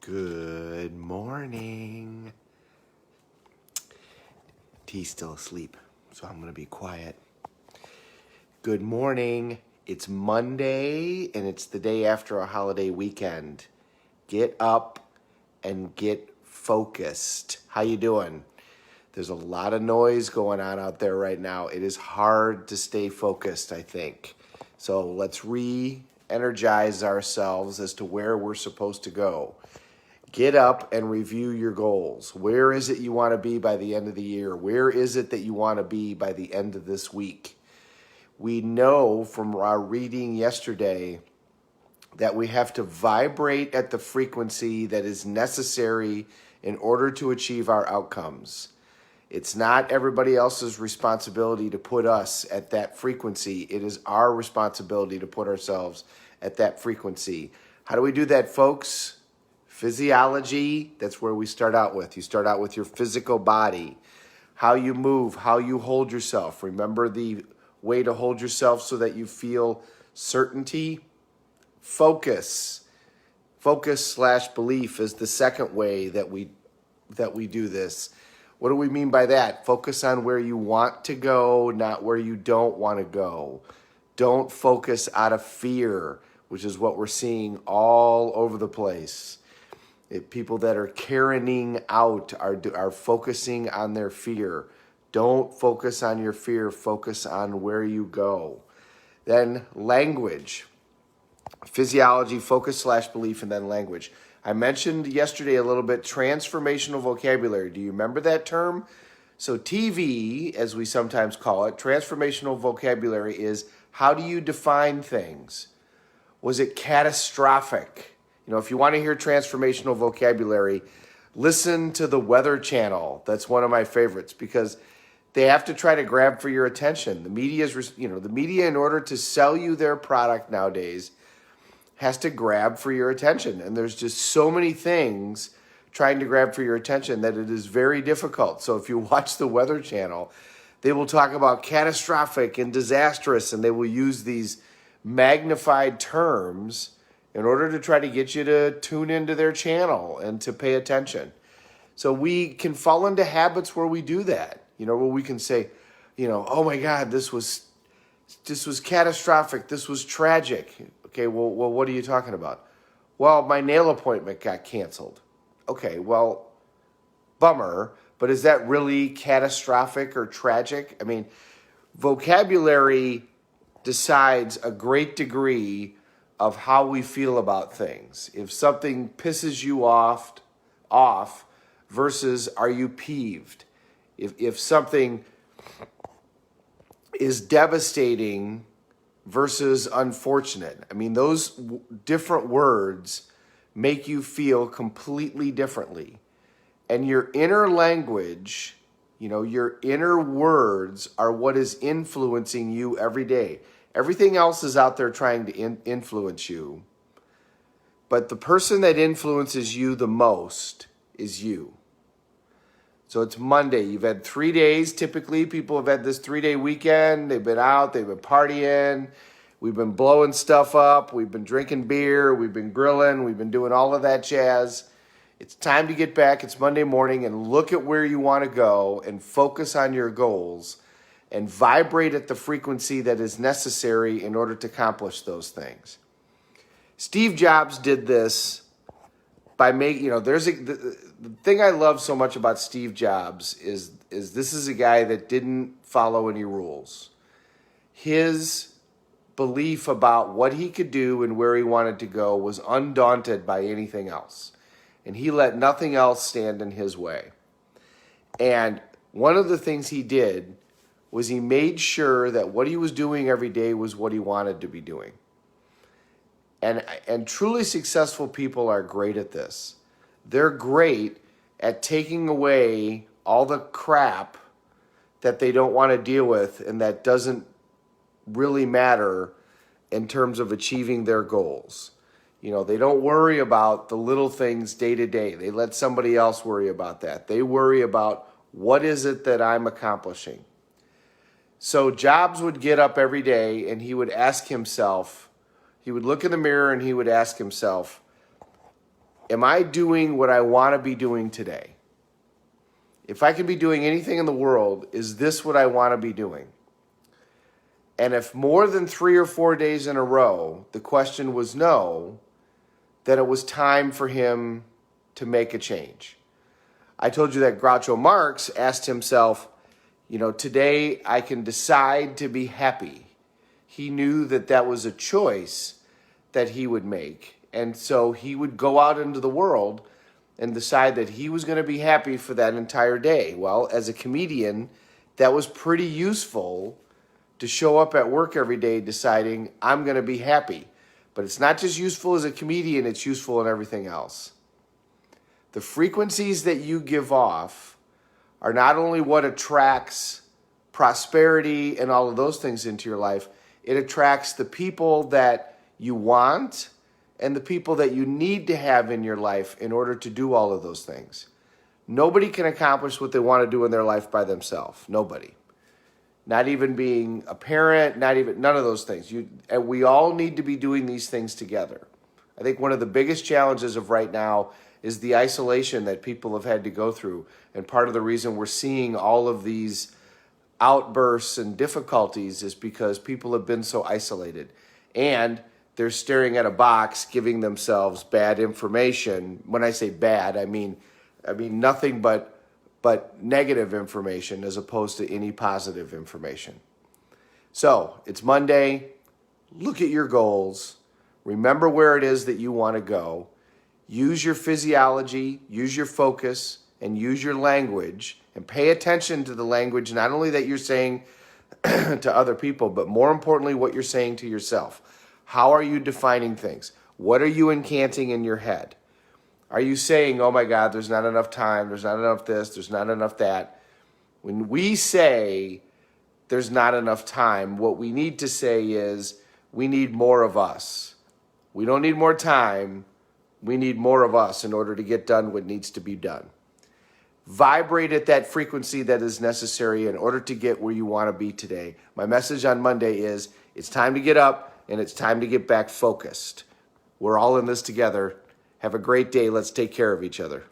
Good morning. T's still asleep, so I'm going to be quiet. Good morning. It's Monday, and it's the day after a holiday weekend. Get up and get focused. How you doing? There's a lot of noise going on out there right now. It is hard to stay focused, I think. So let's re-energize ourselves as to where we're supposed to go. Get up and review your goals. Where is it you want to be by the end of the year? Where is it that you want to be by the end of this week? We know from our reading yesterday that we have to vibrate at the frequency that is necessary in order to achieve our outcomes. It's not everybody else's responsibility to put us at that frequency. It is our responsibility to put ourselves at that frequency. How do we do that, folks? Physiology, that's where we start out with. You start out with your physical body, how you move, how you hold yourself. Remember the way to hold yourself so that you feel certainty? Focus. Focus/belief is the second way that we do this. What do we mean by that? Focus on where you want to go, not where you don't want to go. Don't focus out of fear, which is what we're seeing all over the place. People that are carrying out are focusing on their fear. Don't focus on your fear. Focus on where you go. Then language. Physiology, focus/belief, and then language. I mentioned yesterday a little bit transformational vocabulary. Do you remember that term? So TV, as we sometimes call it, transformational vocabulary is how do you define things? Was it catastrophic? You know, if you want to hear transformational vocabulary, listen to the Weather Channel. That's one of my favorites because they have to try to grab for your attention. The media, in order to sell you their product nowadays, has to grab for your attention. And there's just so many things trying to grab for your attention that it is very difficult. So if you watch the Weather Channel, they will talk about catastrophic and disastrous, and they will use these magnified terms in order to try to get you to tune into their channel and to pay attention. So we can fall into habits where we do that, where we can say, oh my God, this was catastrophic. This was tragic. Okay, well, what are you talking about? Well, my nail appointment got canceled. Okay, well, bummer, but is that really catastrophic or tragic? I mean, vocabulary decides a great degree of how we feel about things. If something pisses you off versus are you peeved? If something is devastating versus unfortunate. I mean, those different words make you feel completely differently. And your inner language, your inner words are what is influencing you every day. Everything else is out there trying to influence you. But the person that influences you the most is you. So it's Monday. You've had 3 days. Typically, people have had this 3-day weekend. They've been out. They've been partying. We've been blowing stuff up. We've been drinking beer. We've been grilling. We've been doing all of that jazz. It's time to get back. It's Monday morning and look at where you want to go and focus on your goals and vibrate at the frequency that is necessary in order to accomplish those things. Steve Jobs did this by making, the thing I love so much about Steve Jobs is this is a guy that didn't follow any rules. His belief about what he could do and where he wanted to go was undaunted by anything else. And he let nothing else stand in his way. And one of the things he did was he made sure that what he was doing every day was what he wanted to be doing. And truly successful people are great at this. They're great at taking away all the crap that they don't want to deal with and that doesn't really matter in terms of achieving their goals. They don't worry about the little things day to day. They let somebody else worry about that. They worry about what is it that I'm accomplishing. So Jobs would get up every day and he would ask himself, he would look in the mirror and he would ask himself, am I doing what I want to be doing today? If I could be doing anything in the world, is this what I want to be doing? And if more than 3 or 4 days in a row, the question was no, then it was time for him to make a change. I told you that Groucho Marx asked himself, today I can decide to be happy. He knew that that was a choice that he would make. And so he would go out into the world and decide that he was going to be happy for that entire day. Well, as a comedian, that was pretty useful to show up at work every day deciding I'm going to be happy. But it's not just useful as a comedian, it's useful in everything else. The frequencies that you give off are not only what attracts prosperity and all of those things into your life, it attracts the people that you want and the people that you need to have in your life in order to do all of those things. Nobody can accomplish what they want to do in their life by themselves. Nobody. Not even being a parent, none of those things. And we all need to be doing these things together. I think one of the biggest challenges of right now is the isolation that people have had to go through. And part of the reason we're seeing all of these outbursts and difficulties is because people have been so isolated. And they're staring at a box, giving themselves bad information. When I say bad, I mean nothing but negative information as opposed to any positive information. So it's Monday. Look at your goals. Remember where it is that you want to go. Use your physiology, use your focus, and use your language. And pay attention to the language, not only that you're saying to other people, but more importantly, what you're saying to yourself. How are you defining things? What are you incanting in your head? Are you saying, oh my God, there's not enough time, there's not enough this, there's not enough that? When we say there's not enough time, what we need to say is we need more of us. We don't need more time. We need more of us in order to get done what needs to be done. Vibrate at that frequency that is necessary in order to get where you want to be today. My message on Monday is it's time to get up and it's time to get back focused. We're all in this together. Have a great day. Let's take care of each other.